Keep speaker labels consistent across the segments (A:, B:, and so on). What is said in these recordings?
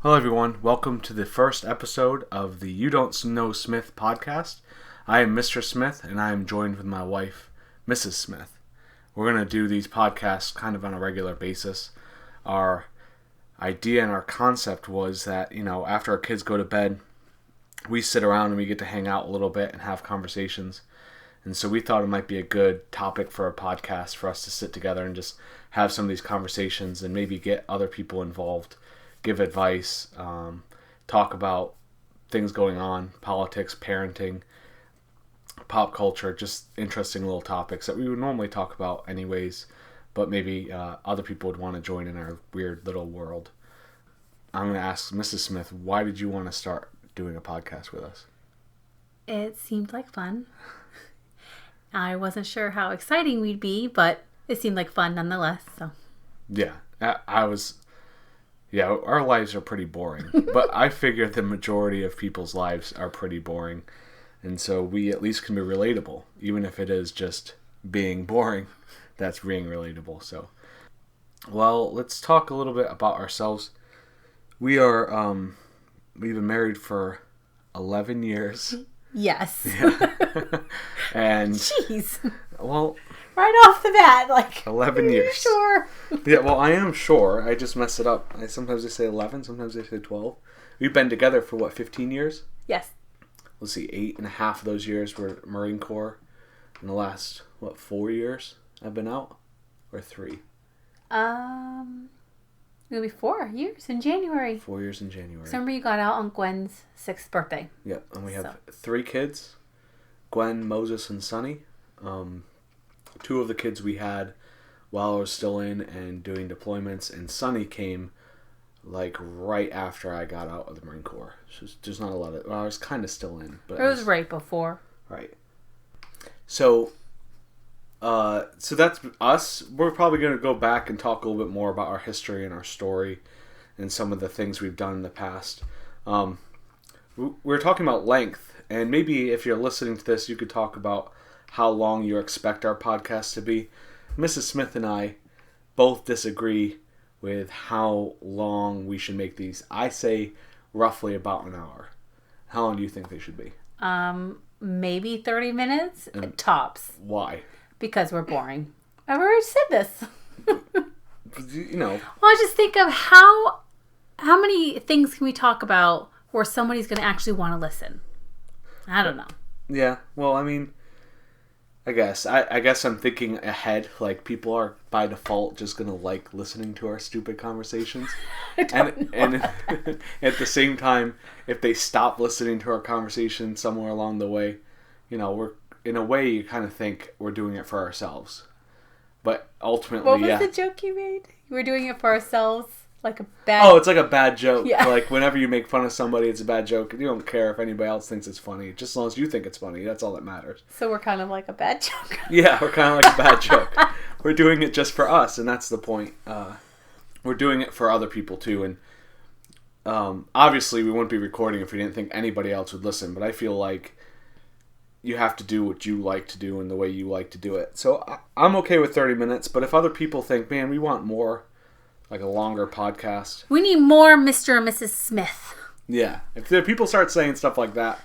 A: Hello everyone, welcome to the first episode of the You Don't Know Smith podcast. I am Mr. Smith and I am joined with my wife, Mrs. Smith. We're going to do these podcasts kind of on a regular basis. Our idea and our concept was that, after our kids go to bed, we sit around and we get to hang out a little bit and have conversations. And so we thought it might be a good topic for a podcast for us to sit together and just have some of these conversations and maybe get other people involved. Give advice, talk about things going on, politics, parenting, pop culture, just interesting little topics that we would normally talk about anyways, but maybe other people would want to join in our weird little world. I'm going to ask Mrs. Smith, why did you want to start doing a podcast with us?
B: It seemed like fun. I wasn't sure how exciting we'd be, but it seemed like fun nonetheless. So.
A: Yeah, our lives are pretty boring, but I figure the majority of people's lives are pretty boring, and so we at least can be relatable, even if it is just being boring, that's being relatable. So, well, let's talk a little bit about ourselves. We are, we've been married for 11 years.
B: Yes.
A: Yeah. And,
B: jeez.
A: Well...
B: Right off the bat,
A: 11 years.
B: Sure.
A: Yeah, well, I am sure. I just mess it up. Sometimes I say 11, sometimes I say 12. We've been together for, 15 years?
B: Yes.
A: Let's see, 8.5 of those years were Marine Corps. In the last, 4 years I've been out? Or 3?
B: It'll be 4 years in January.
A: 4 years in January.
B: So remember you got out on Gwen's 6th birthday.
A: Yep, and we have 3 kids. Gwen, Moses, and Sunny. 2 of the kids we had while I was still in and doing deployments, and Sunny came right after I got out of the Marine Corps. So there's not a lot of... Well, I was kind of still in. But
B: it was right before.
A: Right. So that's us. We're probably going to go back and talk a little bit more about our history and our story and some of the things we've done in the past. We're talking about length, and maybe if you're listening to this, you could talk about how long you expect our podcast to be. Mrs. Smith and I both disagree with how long we should make these. I say roughly about an hour. How long do you think they should be?
B: Maybe 30 minutes tops.
A: Why?
B: Because we're boring. I've already said this.
A: Well,
B: I just think of how many things can we talk about where somebody's going to actually want to listen. I don't know.
A: Yeah, well, I guess I'm thinking ahead. People are by default just gonna like listening to our stupid conversations, and at the same time, if they stop listening to our conversation somewhere along the way, we're in a way you kind of think we're doing it for ourselves, but ultimately,
B: what was the joke you made? You were doing it for ourselves, like a bad.
A: Oh, it's like a bad joke.
B: Yeah.
A: Whenever you make fun of somebody, it's a bad joke. You don't care if anybody else thinks it's funny. Just as long as you think it's funny, that's all that matters.
B: So we're kind of like a bad joke.
A: Yeah, we're kind of like a bad joke. We're doing it just for us, and that's the point. We're doing it for other people too, and obviously we wouldn't be recording if we didn't think anybody else would listen, but I feel like you have to do what you like to do and the way you like to do it. So I'm okay with 30 minutes, but if other people think, man, we want more, like a longer podcast.
B: We need more Mr. and Mrs. Smith.
A: Yeah. If the people start saying stuff like that,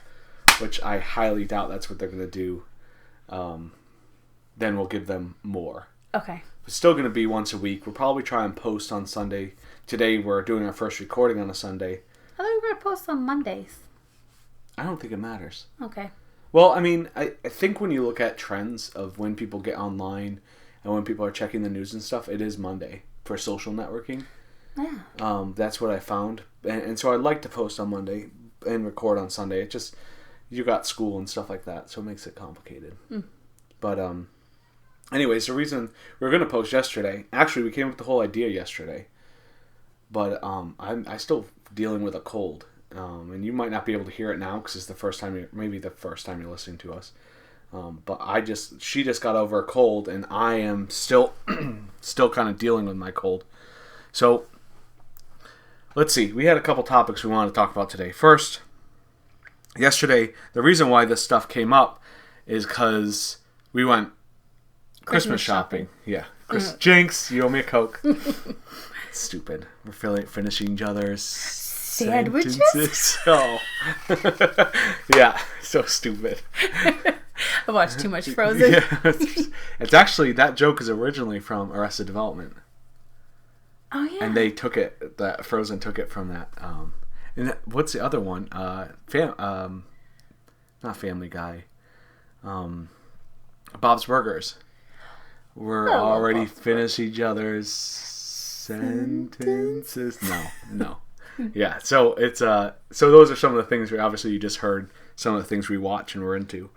A: which I highly doubt that's what they're going to do, then we'll give them more.
B: Okay.
A: It's still going to be once a week. We'll probably try and post on Sunday. Today we're doing our first recording on a Sunday.
B: I thought we were going to post on Mondays.
A: I don't think it matters.
B: Okay.
A: Well, I think when you look at trends of when people get online and when people are checking the news and stuff, it is Monday. For social networking.
B: Yeah.
A: That's what I found. And so I'd like to post on Monday and record on Sunday. It just, you got school and stuff like that, so it makes it complicated. But anyways, the reason we were going to post yesterday, actually we came up with the whole idea yesterday, but I'm still dealing with a cold. And you might not be able to hear it now because it's the first time you're listening to us. But she just got over a cold, and I am still kind of dealing with my cold. So, let's see. We had a couple topics we wanted to talk about today. First, yesterday, the reason why this stuff came up is because we went Christmas shopping. Yeah. Jinx, you owe me a Coke. Stupid. We're finishing each other's
B: Sandwiches?
A: Oh. Yeah, so stupid.
B: I watched too much Frozen.
A: Yeah, it's actually, that joke is originally from Arrested Development.
B: Oh, yeah.
A: And they took it, that Frozen took it from that. And what's the other one? Not Family Guy. Bob's Burgers. We're already finished each other's sentences. No. Yeah, so it's so those are some of the things obviously you just heard some of the things we watch and we're into.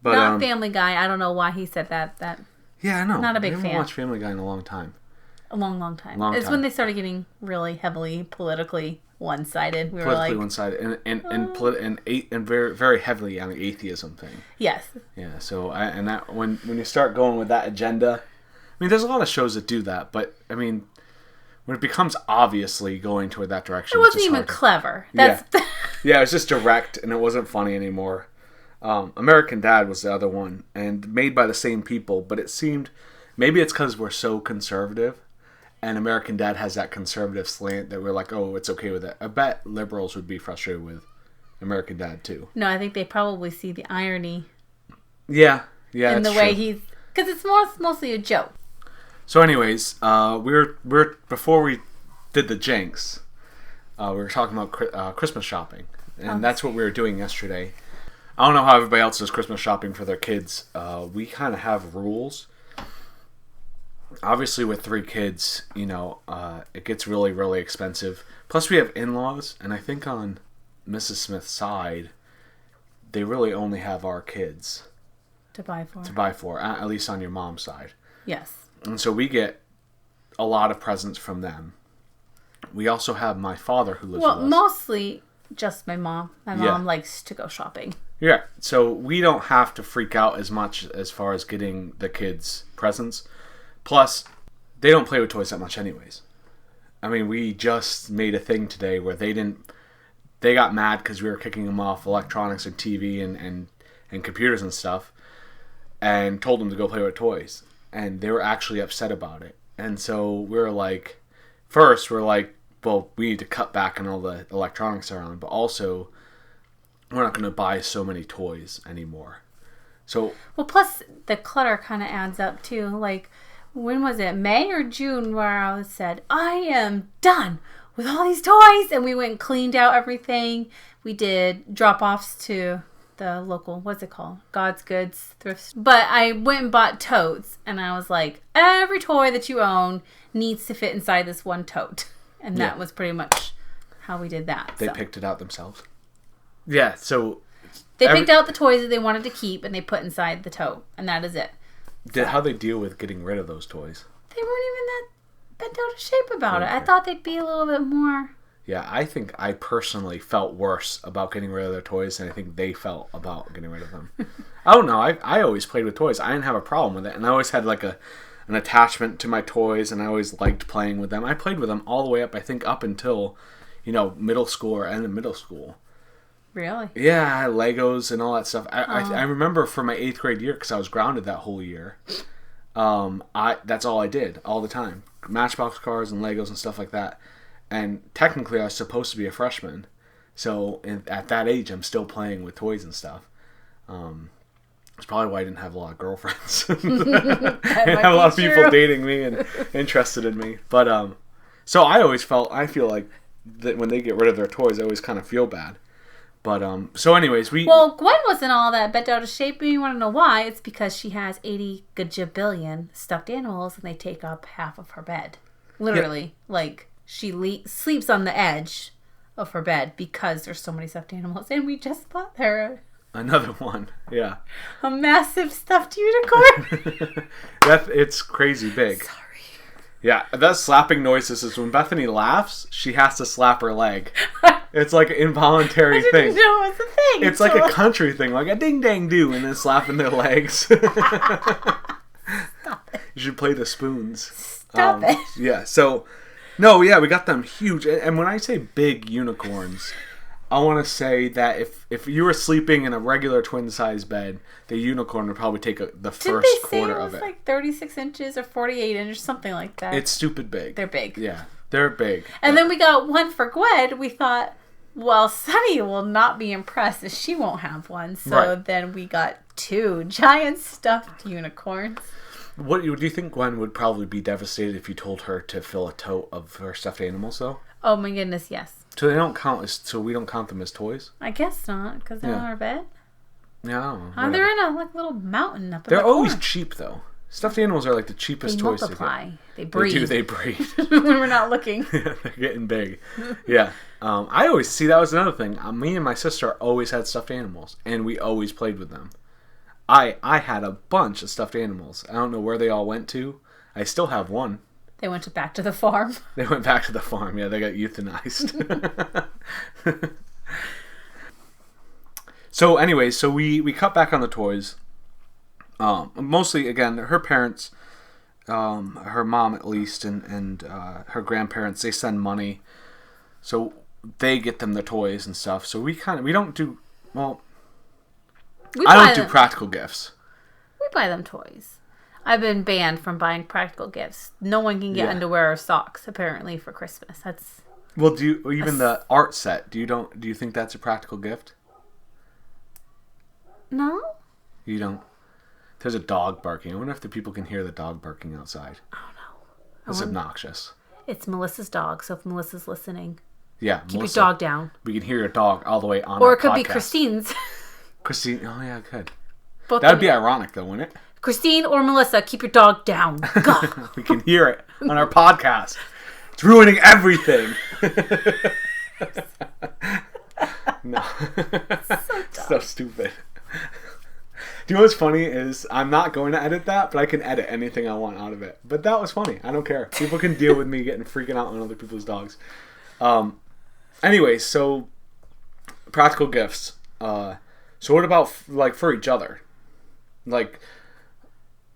A: But
B: not Family Guy. I don't know why he said that.
A: Yeah, I know.
B: Not a big
A: I haven't
B: fan.
A: watched Family Guy in a long time.
B: A long time. It's when they started getting really heavily politically one-sided. We
A: Politically
B: were like,
A: one-sided and very very heavily on the atheism thing.
B: yes.
A: Yeah, so that when you start going with that agenda, I mean, there's a lot of shows that do that, but I mean, when it becomes obviously going toward that direction,
B: It wasn't even clever. That's
A: Yeah, it was just direct, and it wasn't funny anymore. American Dad was the other one, and made by the same people, but it seemed, maybe it's because we're so conservative, and American Dad has that conservative slant that we're like, oh, it's okay with it. I bet liberals would be frustrated with American Dad too.
B: No, I think they probably see the irony.
A: Yeah,
B: in the way he's, because it's mostly a joke.
A: So, anyways, we're before we did the Jinx, we were talking about Christmas shopping, and that's what we were doing yesterday. I don't know how everybody else does Christmas shopping for their kids. We kind of have rules. Obviously, with 3 kids, it gets really, really expensive. Plus, we have in-laws, and I think on Mrs. Smith's side, they really only have our kids
B: to buy for,
A: at least on your mom's side.
B: Yes.
A: And so we get a lot of presents from them. We also have my father who lives with us.
B: Well, mostly just my mom. My mom likes to go shopping.
A: Yeah, so we don't have to freak out as much as far as getting the kids presents. Plus, they don't play with toys that much anyways. I mean, we just made a thing today where they got mad because we were kicking them off electronics and TV and computers and stuff, and told them to go play with toys. And they were actually upset about it. And so we're like, first we're like, well, we need to cut back on all the electronics around, but also we're not going to buy so many toys anymore. So,
B: well, plus the clutter kind of adds up too. Like, when was it, May or June, where I said, I am done with all these toys, and we went and cleaned out everything. We did drop-offs to the local, what's it called? God's Goods thrift. But I went and bought totes, and I was like, every toy that you own needs to fit inside this one tote. And that was pretty much how we did that.
A: They picked it out themselves. Yeah, so
B: they picked out the toys that they wanted to keep, and they put inside the tote, and that is it.
A: How they deal with getting rid of those toys?
B: They weren't even that bent out of shape about it. I thought they'd be a little bit more.
A: Yeah, I think I personally felt worse about getting rid of their toys than I think they felt about getting rid of them. I don't know. I always played with toys. I didn't have a problem with it, and I always had like an attachment to my toys, and I always liked playing with them. I played with them all the way up, I think, up until, middle school or end of middle school.
B: Really?
A: Yeah, I had Legos and all that stuff. I remember for my 8th grade year, because I was grounded that whole year, that's all I did all the time. Matchbox cars and Legos and stuff like that. And technically I was supposed to be a freshman. So at that age, I'm still playing with toys and stuff. It's probably why I didn't have a lot of girlfriends. I didn't have a lot of people dating me and interested in me. But so I feel like that when they get rid of their toys, I always kind of feel bad. But so anyways,
B: Well, Gwen wasn't all that bent out of shape, and you want to know why? It's because she has 80 gajabillion stuffed animals, and they take up half of her bed. Literally, like she sleeps on the edge of her bed because there's so many stuffed animals, and we just bought her
A: another one. Yeah,
B: a massive stuffed unicorn.
A: It's crazy big.
B: Sorry.
A: Yeah, that slapping noises is when Bethany laughs, she has to slap her leg. It's like an involuntary thing.
B: I didn't know it was a thing.
A: It's like a country thing, like a ding dang do, and then slapping their legs. Stop
B: it.
A: You should play the spoons.
B: Stop it.
A: Yeah, so, no, yeah, we got them huge. And when I say big unicorns, I want to say that if you were sleeping in a regular twin-size bed, the unicorn would probably take the first quarter of it.
B: Didn't they say it was like 36 inches or 48 inches, something like that?
A: It's stupid big.
B: They're big.
A: Yeah. They're big.
B: And then we got one for Gwen. We thought, well, Sunny will not be impressed if she won't have one. So then we got 2 giant stuffed unicorns.
A: What do you think Gwen would probably be devastated if you told her to fill a tote of her stuffed animals, though?
B: Oh my goodness, yes.
A: So they don't count so we don't count them as toys?
B: I guess not, because they're on our bed.
A: Yeah, I don't know.
B: They're in a little mountain up in
A: They're
B: the
A: always
B: corner.
A: Cheap, though. Stuffed animals are like the cheapest toys to get.
B: They multiply. They breed.
A: They breed.
B: When we're not looking.
A: They're getting big. Yeah. I always see that was another thing. Me and my sister always had stuffed animals, and we always played with them. I had a bunch of stuffed animals. I don't know where they all went to. I still have one.
B: They went back to the farm.
A: They went back to the farm. Yeah, they got euthanized. So anyway, we cut back on the toys. Mostly, again, her parents, her mom at least, and her grandparents, they send money. So they get them the toys and stuff. So we don't do, well, I don't do practical gifts.
B: We buy them toys. I've been banned from buying practical gifts. No one can get underwear or socks, apparently, for Christmas. That's...
A: Well, the art set, do you think that's a practical gift?
B: No.
A: You don't? There's a dog barking. I wonder if the people can hear the dog barking outside.
B: I don't know.
A: It's obnoxious.
B: It's Melissa's dog, so if Melissa's listening,
A: yeah,
B: keep
A: Melissa,
B: your dog down.
A: We can hear your dog all the way on
B: Or
A: our
B: it could
A: podcast.
B: be Christine's.
A: Christine, oh yeah, good.
B: Both
A: That would be ironic, though, wouldn't it?
B: Christine or Melissa, keep your dog down. God.
A: We can hear it on our podcast. It's ruining everything. No. So stupid. Do you know what's funny is I'm not going to edit that, but I can edit anything I want out of it. But that was funny. I don't care. People can deal with me freaking out on other people's dogs. Anyway, so practical gifts. So what about like for each other? Like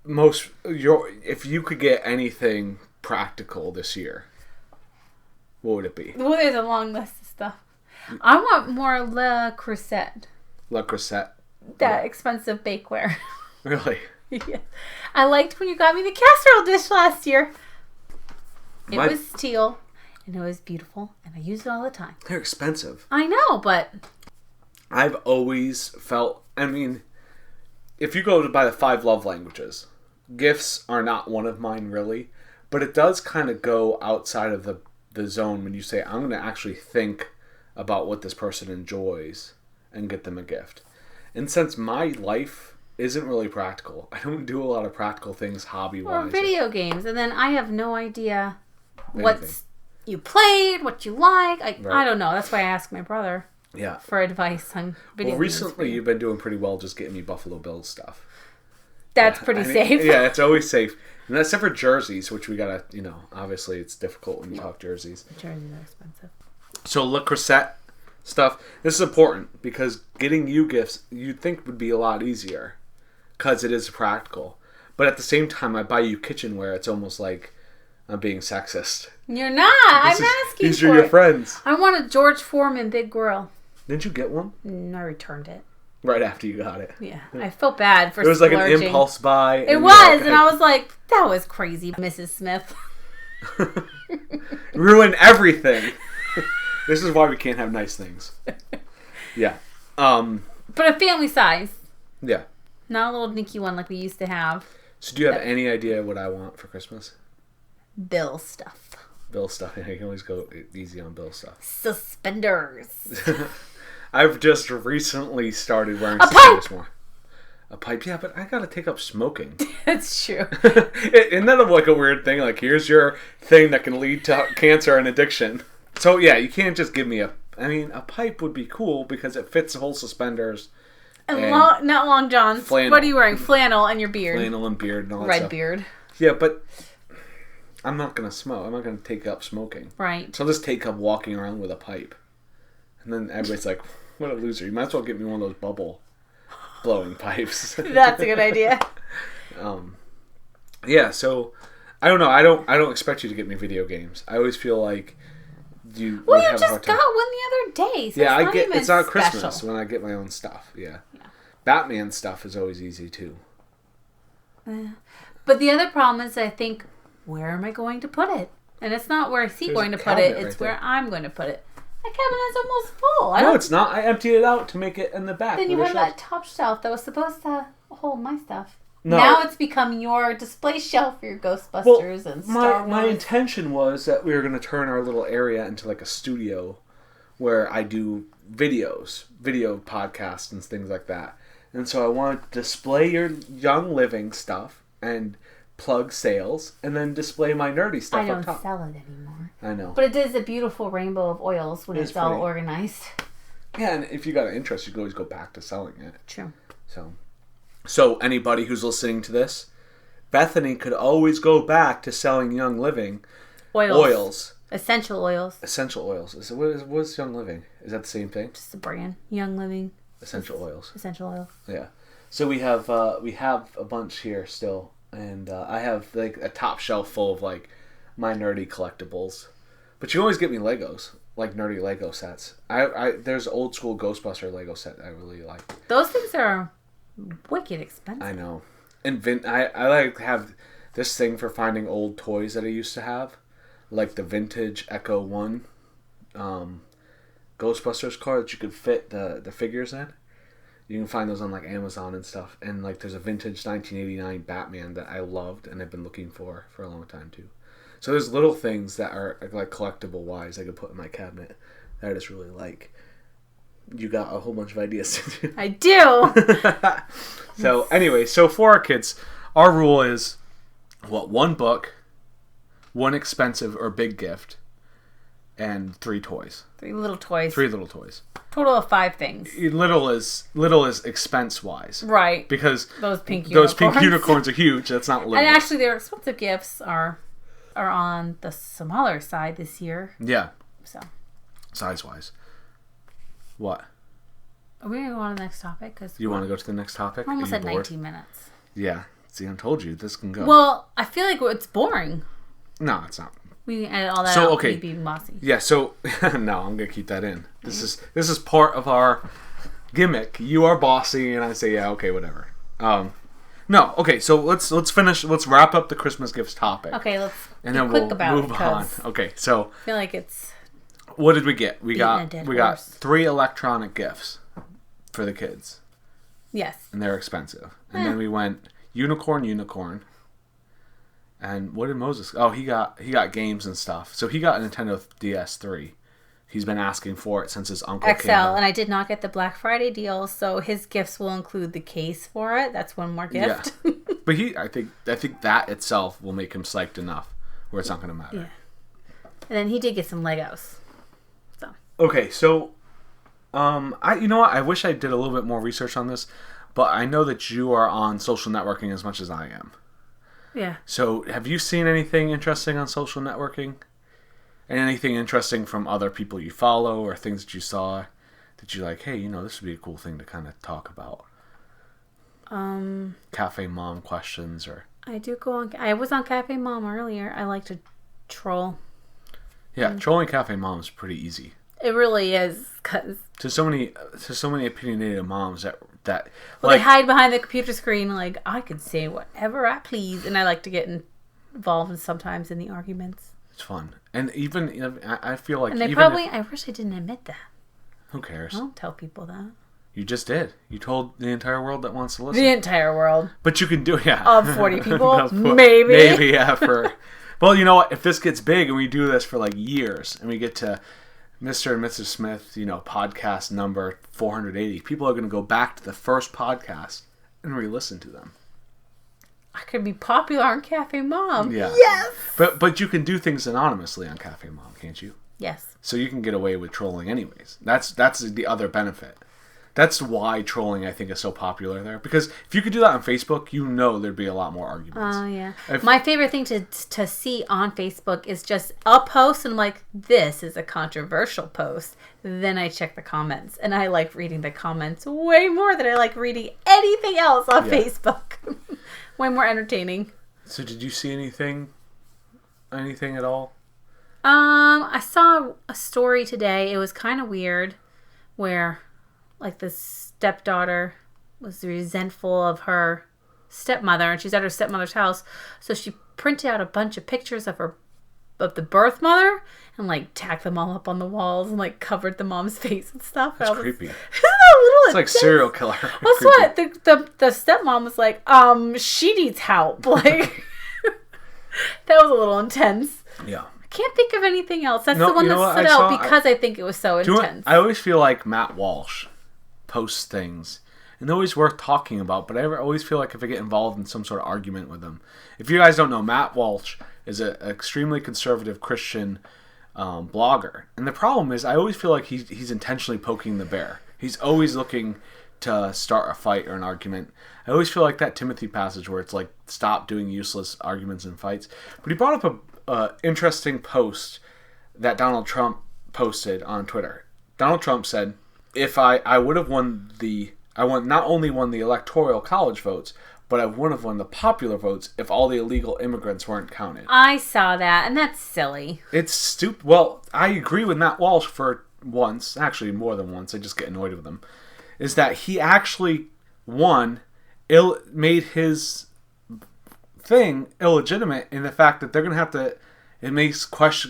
A: if you could get anything practical this year, what would it be?
B: Well, there's a long list of stuff. I want more Le Creuset.
A: Le Creuset.
B: That expensive bakeware.
A: Really?
B: Yeah. I liked when you got me the casserole dish last year. It was teal, and it was beautiful, and I use it all the time.
A: They're expensive.
B: I know, but...
A: I've always felt... I mean, if you go to buy the 5 love languages, gifts are not one of mine, really. But it does kind of go outside of the zone when you say, I'm going to actually think about what this person enjoys and get them a gift. And since my life isn't really practical, I don't do a lot of practical things hobby-wise.
B: Or video games. And then I have no idea what you played, what you like. I don't know. That's why I ask my brother for advice on video games.
A: Well, recently you've been doing pretty well just getting me Buffalo Bills stuff.
B: That's pretty safe.
A: Yeah, it's always safe. And except for jerseys, which we gotta, obviously it's difficult when you talk jerseys.
B: Jerseys are expensive.
A: So Le Creuset stuff. This is important because getting you gifts you'd think would be a lot easier because it is practical. But at the same time, I buy you kitchenware. It's almost like I'm being sexist.
B: You're not. I'm asking for it.
A: These are your friends.
B: I want a George Foreman big grill.
A: Didn't you get one?
B: I returned it.
A: Right after you got it.
B: Yeah. I felt bad for
A: it was
B: splurging.
A: Like an impulse buy.
B: It was. And I was like, that was crazy, Mrs. Smith.
A: Ruin everything. This is why we can't have nice things. Yeah.
B: But a family size.
A: Yeah.
B: Not a little dinky one like we used to have.
A: So do you have any idea what I want for Christmas?
B: Bill stuff.
A: Bill stuff. I can always go easy on Bill stuff.
B: Suspenders.
A: I've just recently started wearing suspenders more. A pipe? Yeah, but I gotta take up smoking.
B: That's true.
A: Isn't that like a weird thing? Like, here's your thing that can lead to cancer and addiction. So yeah, you can't just give me a pipe would be cool because it fits the whole suspenders.
B: And not long johns.
A: Flannel.
B: What are you wearing? Flannel and your beard.
A: Flannel and beard and all that
B: Red
A: stuff.
B: beard.
A: Yeah, but I'm not going to smoke. I'm not going to take up smoking.
B: Right.
A: So I'll just take up walking around with a pipe. And then everybody's like, what a loser. You might as well get me one of those bubble blowing pipes.
B: That's a good idea.
A: Yeah, so I don't know. I don't expect you to get me video games. I always feel like you
B: well,
A: would
B: you
A: have
B: just
A: a hard time.
B: got one the other day. So
A: yeah,
B: it's
A: not
B: special.
A: Christmas when I get my own stuff. Yeah. Batman stuff is always easy too.
B: But the other problem is I think, where am I going to put it? And it's not where he's
A: There's
B: going
A: a
B: to put it.
A: cabinet
B: It's
A: right
B: where
A: there.
B: I'm going to put it. That cabinet is almost full.
A: No, it's not. I emptied it out to make it in the back.
B: Then you
A: where
B: have
A: the
B: that top shelf that was supposed to hold my stuff.
A: No.
B: Now it's become your display shelf for your Ghostbusters and Star Wars.
A: My intention was that we were going to turn our little area into like a studio where I do video podcasts and things like that. And so I want to display your Young Living stuff and plug sales and then display my nerdy stuff
B: I don't
A: up top.
B: sell it anymore.
A: I know.
B: But it is a beautiful rainbow of oils when it's all
A: pretty.
B: organized.
A: Yeah, and if you got an interest, you can always go back to selling it.
B: True.
A: So anybody who's listening to this, Bethany could always go back to selling Young Living oils.
B: Essential oils.
A: Essential oils. What's Young Living? Is that the same thing?
B: Just a brand. Young Living.
A: Essential oils.
B: Essential oil.
A: Yeah. So we have a bunch here still, and I have like a top shelf full of like my nerdy collectibles. But you always get me Legos, like nerdy Lego sets. There's old school Ghostbuster Lego set that I really like.
B: Those things are wicked expensive.
A: I know. And I like have this thing for finding old toys that I used to have, like the vintage Echo 1 Ghostbusters car that you could fit the figures in. You can find those on like Amazon and stuff. And like there's a vintage 1989 Batman that I loved and I've been looking for a long time too. So there's little things that are like collectible wise I could put in my cabinet that I just really like. You got a whole bunch of ideas to do.
B: I do.
A: So anyway, so for our kids, our rule is one book, one expensive or big gift, and 3 toys.
B: 3 little toys.
A: 3 little toys.
B: Total of 5 things.
A: Little is expense wise.
B: Right.
A: Because
B: those pink
A: unicorns are huge. That's not little.
B: And actually their expensive gifts are on the smaller side this year.
A: Yeah.
B: So.
A: Size wise. What?
B: Are we going to go on to the next topic? Cause
A: you want to go to the next topic?
B: We're almost at 19 minutes.
A: Yeah. See, I told you this can go.
B: Well, I feel like it's boring.
A: No, it's not.
B: We can edit all that
A: so,
B: out.
A: Okay.
B: Be mossy.
A: Yeah, so no, I'm gonna keep that in. This is part of our gimmick. You are bossy, and I say, yeah, okay, whatever. No, okay. So let's finish. Let's wrap up the Christmas gifts topic.
B: Okay, let's
A: and
B: be
A: then
B: quick
A: we'll
B: about
A: move on. Okay, so
B: I feel like it's.
A: What did we get? We got
B: horse.
A: 3 electronic gifts for the kids.
B: Yes.
A: And they're expensive. And then we went unicorn. And what did Moses? Oh, he got games and stuff. So he got a Nintendo DS3. He's been asking for it since his uncle
B: XL,
A: came in.
B: and I did not get the Black Friday deal, so his gifts will include the case for it. That's one more gift.
A: Yeah. But I think that itself will make him psyched enough where it's not going to matter.
B: Yeah. And then he did get some Legos. So.
A: Okay, so you know what? I wish I did a little bit more research on this, but I know that you are on social networking as much as I am.
B: Yeah.
A: So, have you seen anything interesting on social networking? And anything interesting from other people you follow or things that you saw that you like, hey, this would be a cool thing to kind of talk about? Cafe Mom questions or...
B: I do go on... I was on Cafe Mom earlier. I like to troll.
A: Yeah, trolling Cafe Mom is pretty easy.
B: It really is, because...
A: To so many opinionated moms that
B: well, they hide behind the computer screen like, I can say whatever I please, and I like to get involved sometimes in the arguments.
A: It's fun. And even, I feel like...
B: And I wish I didn't admit that.
A: Who cares?
B: I don't tell people that.
A: You just did. You told the entire world that wants to listen.
B: The entire world.
A: But you can do it, yeah.
B: Of 40 people, maybe.
A: Maybe, yeah, Well, you know what? If this gets big and we do this for like years and we get to Mr. and Mrs. Smith, podcast number 480, people are going to go back to the first podcast and re-listen to them.
B: I could be popular on Cafe Mom.
A: Yeah.
B: Yes!
A: But you can do things anonymously on Cafe Mom, can't you?
B: Yes.
A: So you can get away with trolling anyways. That's the other benefit. That's why trolling, I think, is so popular there. Because if you could do that on Facebook, there'd be a lot more arguments.
B: Oh, yeah. My favorite thing to see on Facebook is just a post, and I'm like, this is a controversial post. Then I check the comments, and I like reading the comments way more than I like reading anything else on Facebook. Way more entertaining.
A: So did you see anything at all?
B: I saw a story today. It was kind of weird where... like the stepdaughter was resentful of her stepmother, and she's at her stepmother's house. So she printed out a bunch of pictures of her of the birth mother and like tacked them all up on the walls and like covered the mom's face and stuff.
A: That's creepy.
B: Isn't that a little
A: It's like serial killer.
B: What's what? The stepmom was like, she needs help. Like, that was a little intense.
A: Yeah.
B: I can't think of anything else. That's the one that stood out because I think it was so intense.
A: I always feel like Matt Walsh posts things, and they're always worth talking about, but I always feel like if I get involved in some sort of argument with them. If you guys don't know, Matt Walsh is an extremely conservative Christian blogger. And the problem is, I always feel like he's intentionally poking the bear. He's always looking to start a fight or an argument. I always feel like that Timothy passage where it's like, stop doing useless arguments and fights. But he brought up a interesting post that Donald Trump posted on Twitter. Donald Trump said, if I would have won not only won the electoral college votes, but I would have won the popular votes if all the illegal immigrants weren't counted.
B: I saw that, and that's silly.
A: It's stupid. Well, I agree with Matt Walsh for once, actually more than once, I just get annoyed with him, is that he actually made his thing illegitimate in the fact that they're going to have to,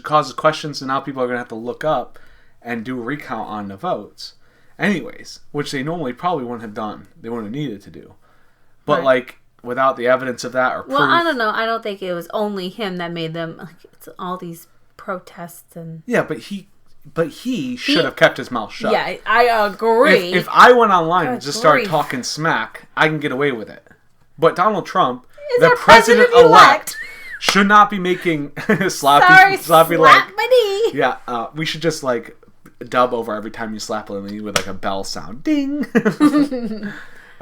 A: causes questions, and now people are going to have to look up and do a recount on the votes. Anyways, which they normally probably wouldn't have done. They wouldn't have needed to do. But, like, without the evidence of that or proof...
B: Well, I don't know. I don't think it was only him that made them... Like, it's all these protests and...
A: Yeah, but he should have kept his mouth shut.
B: Yeah, I agree.
A: If I went online and just started talking smack, I can get away with it. But Donald Trump, the president-elect, should not be making slappy leg.
B: My knee.
A: Yeah, we should just, like, dub over every time you slap a knee with, like, a bell sound. Ding!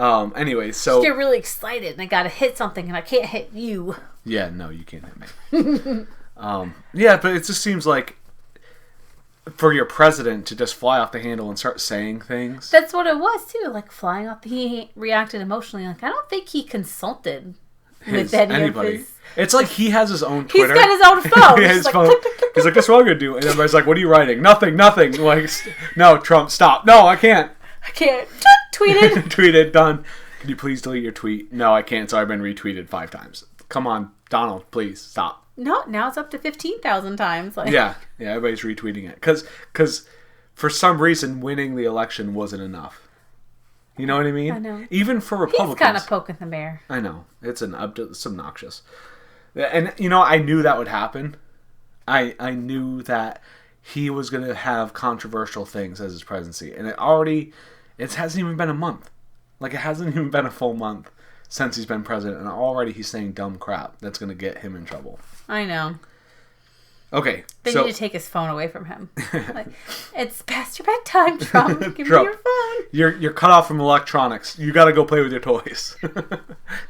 A: Anyway, so...
B: I get really excited and I gotta hit something and I can't hit you.
A: Yeah, no, you can't hit me. Yeah, but it just seems like for your president to just fly off the handle and start saying things.
B: That's what it was, too. Like, flying off. He reacted emotionally. Like, I don't think he consulted with anybody. Of his...
A: It's like he has his own Twitter.
B: He's got his own phone.
A: His phone. Click, click, click, He's like, that's what I'm going to do. And everybody's like, what are you writing? Nothing. Like, no, Trump, stop. No, I can't.
B: Tweeted.
A: Tweeted, done. Can you please delete your tweet? No, I can't. So I've been retweeted 5 times. Come on, Donald, please, stop.
B: No, now it's up to 15,000 times. Like.
A: Yeah, everybody's retweeting it. Because for some reason, winning the election wasn't enough. You know what I mean?
B: I know.
A: Even for Republicans.
B: He's kind of poking the bear.
A: I know. It's obnoxious. And, you know, I knew that would happen. I knew that he was going to have controversial things as his presidency. And it hasn't even been a month. Like, it hasn't even been a full month since he's been president. And already he's saying dumb crap that's going to get him in trouble.
B: I know.
A: Okay.
B: They need to take his phone away from him. Like, it's past your bedtime, Trump. Give me your phone.
A: You're cut off from electronics. You got to go play with your toys.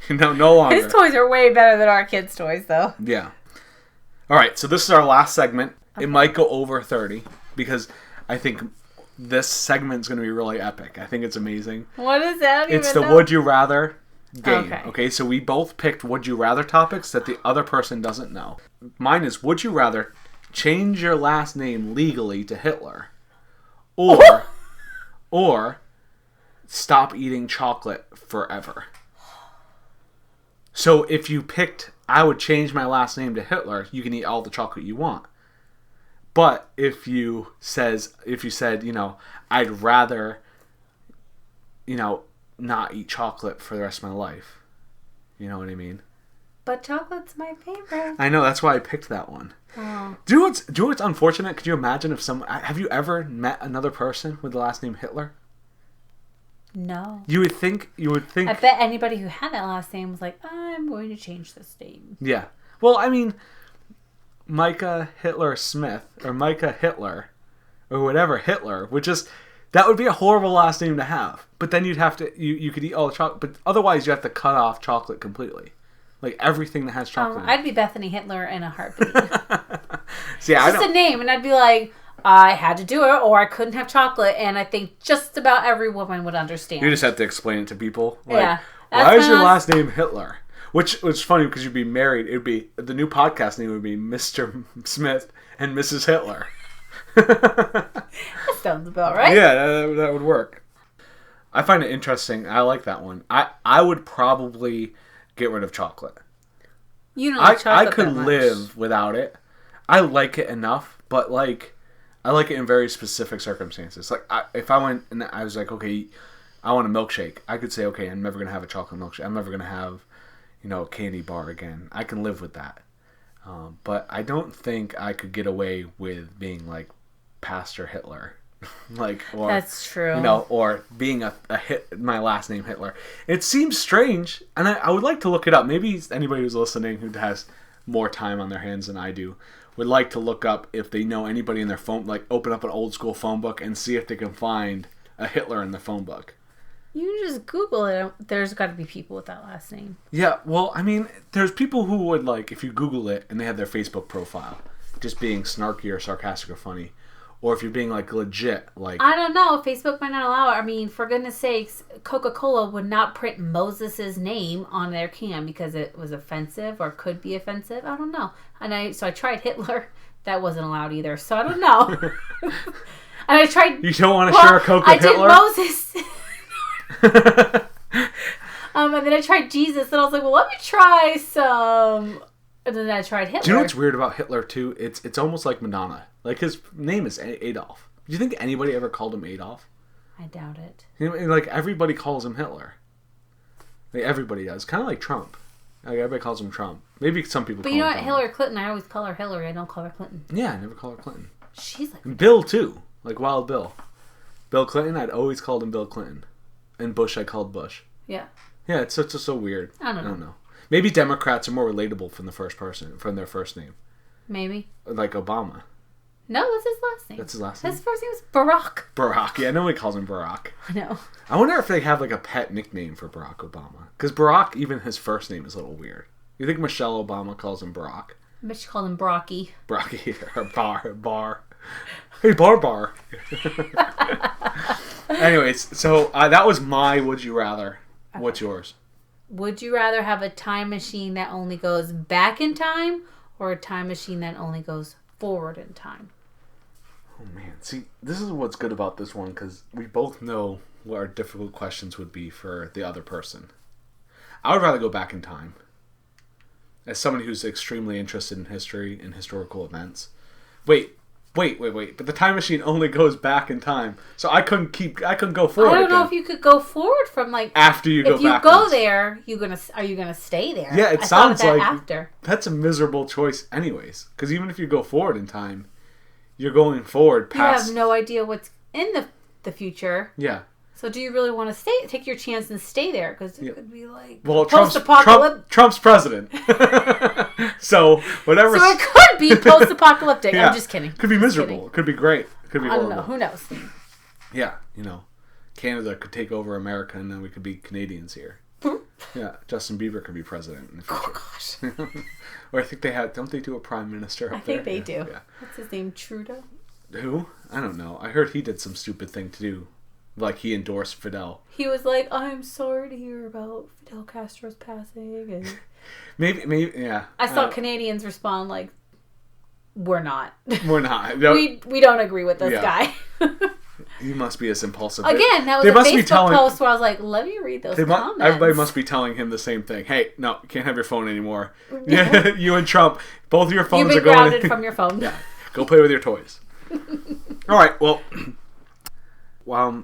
A: No longer.
B: His toys are way better than our kids' toys, though.
A: Yeah. All right. So this is our last segment. Okay. It might go over 30 because I think this segment is going to be really epic. I think it's amazing.
B: What is that?
A: It's the Would You Rather game. Okay, so we both picked Would You Rather topics that the other person doesn't know. Mine is, would you rather change your last name legally to Hitler or stop eating chocolate forever? So if you picked, I would change my last name to Hitler, you can eat all the chocolate you want. But if you said, you know, I'd rather, you know, not eat chocolate for the rest of my life. You know what I mean?
B: But chocolate's my favorite.
A: I know, that's why I picked that one.
B: Oh.
A: Do you know what's unfortunate? Could you imagine if have you ever met another person with the last name Hitler?
B: No.
A: You would think.
B: I bet anybody who had that last name was like, I'm going to change this name.
A: Yeah. Well, I mean, Micah Hitler Smith, or Micah Hitler, or whatever Hitler, that would be a horrible last name to have. But then you'd have to, you could eat all the chocolate, but otherwise you have to cut off chocolate completely. Like everything that has chocolate.
B: I'd be Bethany Hitler in a heartbeat.
A: See,
B: it's just a name, and I'd be like, I had to do it, or I couldn't have chocolate, and I think just about every woman would understand.
A: You just have to explain it to people. Like,
B: yeah.
A: Why is your last name Hitler? Which was funny because you'd be married. It'd be, the new podcast name would be Mr. Smith and Mrs. Hitler.
B: That sounds about right.
A: Yeah, that would work. I find it interesting. I like that one. I would probably get rid of chocolate.
B: You don't like chocolate
A: I could
B: that much.
A: live without it. I like it enough, but like I like it in very specific circumstances. Like if I went and I was like, okay, I want a milkshake, I could say, okay, I'm never gonna have a chocolate milkshake. I'm never gonna have, a candy bar again. I can live with that. But I don't think I could get away with being like Pastor Hitler. Or
B: that's true.
A: Or being my last name Hitler. It seems strange, and I would like to look it up. Maybe anybody who's listening who has more time on their hands than I do would like to look up if they know anybody in their phone, like open up an old school phone book and see if they can find a Hitler in the phone book.
B: You can just Google it. There's got to be people with that last name.
A: Yeah, well, I mean, there's people who would, like, if you Google it and they have their Facebook profile, just being snarky or sarcastic or funny. Or if you're being, like, legit, like...
B: I don't know. Facebook might not allow it. I mean, for goodness sakes, Coca-Cola would not print Moses' name on their can because it was offensive or could be offensive. I don't know. So I tried Hitler. That wasn't allowed either. So I don't know. And I tried...
A: You don't want to share a Coke with Hitler?
B: I did Moses. And then I tried Jesus. And I was like, well, let me try some... And then I tried Hitler.
A: Do you know what's weird about Hitler, too? It's almost like Madonna. Like, his name is Adolf. Do you think anybody ever called him Adolf?
B: I doubt it.
A: Like, everybody calls him Hitler. Like, everybody does. Kind of like Trump. Like, everybody calls him Trump. Maybe some people call him
B: But
A: Donald.
B: Hillary Clinton, I always call her Hillary. I don't call her Clinton.
A: Yeah, I never call her Clinton.
B: She's like...
A: And Bill, too. Like, Wild Bill. Bill Clinton, I'd always called him Bill Clinton. And Bush, I called Bush.
B: Yeah.
A: Yeah, it's just so weird.
B: I don't know.
A: Maybe Democrats are more relatable from their first name.
B: Maybe.
A: Like Obama.
B: No, that's his last name.
A: That's his last name?
B: His first name is Barack.
A: Barack. Yeah, nobody calls him Barack.
B: I know.
A: I wonder if they have like a pet nickname for Barack Obama. Because Barack, even his first name is a little weird. You think Michelle Obama calls him Barack?
B: I bet she called him Brocky.
A: Brocky. Or Bar. Hey, Bar. Anyways, so that was my Would You Rather. Okay. What's yours?
B: Would you rather have a time machine that only goes back in time or a time machine that only goes forward in time?
A: Oh, man. See, this is what's good about this one because we both know what our difficult questions would be for the other person. I would rather go back in time. As somebody who's extremely interested in history and historical events. Wait. But the time machine only goes back in time. So I couldn't go forward.
B: I don't know if you could go forward from like...
A: After you go back. If you
B: go there, are you gonna stay there?
A: Yeah, it sounds like...
B: After.
A: That's a miserable choice anyways. Because even if you go forward in time, you're going forward past...
B: You have no idea what's in the future.
A: Yeah.
B: So do you really want to take your chance and stay there? Because it could be like
A: Trump's president. So whatever.
B: So it could be post-apocalyptic. Yeah. I'm just kidding.
A: Could be miserable. It could be great. It could be horrible.
B: I don't know. Who knows?
A: Yeah, Canada could take over America, and then we could be Canadians here. Yeah, Justin Bieber could be president in the future.
B: Oh gosh.
A: Or I think don't they do a prime minister up there?
B: I think they do. Yeah. What's his name? Trudeau?
A: Who? I don't know. I heard he did some stupid thing to do. Like, he endorsed Fidel.
B: He was like, I'm sorry to hear about Fidel Castro's passing. And
A: maybe, yeah.
B: I saw Canadians respond like, we're not.
A: We're not.
B: No. We don't agree with this guy.
A: He must be as impulsive.
B: Again, that was a Facebook post where I was like, let me read those comments.
A: Everybody must be telling him the same thing. Hey, no, you can't have your phone anymore. You and Trump, both of your phones are going...
B: You've been grounded from your phone.
A: Yeah. Go play with your toys. All right, well...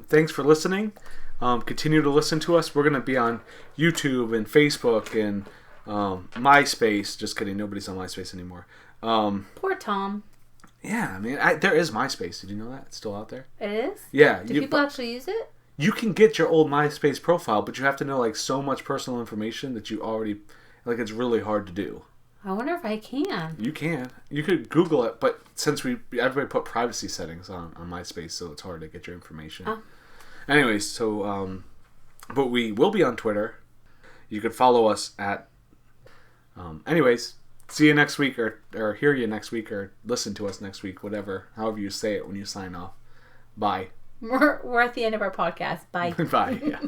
A: thanks for listening. Continue to listen to us. We're going to be on YouTube and Facebook and MySpace. Just kidding. Nobody's on MySpace anymore.
B: Poor Tom.
A: Yeah, I mean, there is MySpace. Did you know that? It's still out there.
B: It is?
A: Yeah.
B: Do people actually use it?
A: You can get your old MySpace profile, but you have to know like so much personal information that you already... Like, it's really hard to do.
B: I wonder if I can.
A: You can. You could Google it, but since everybody put privacy settings on MySpace, so it's hard to get your information. Oh. Anyways, so but we will be on Twitter. You could follow us at. Anyways, see you next week, or hear you next week, or listen to us next week, whatever, however you say it when you sign off. Bye.
B: We're at the end of our podcast. Bye.
A: Bye. Yeah.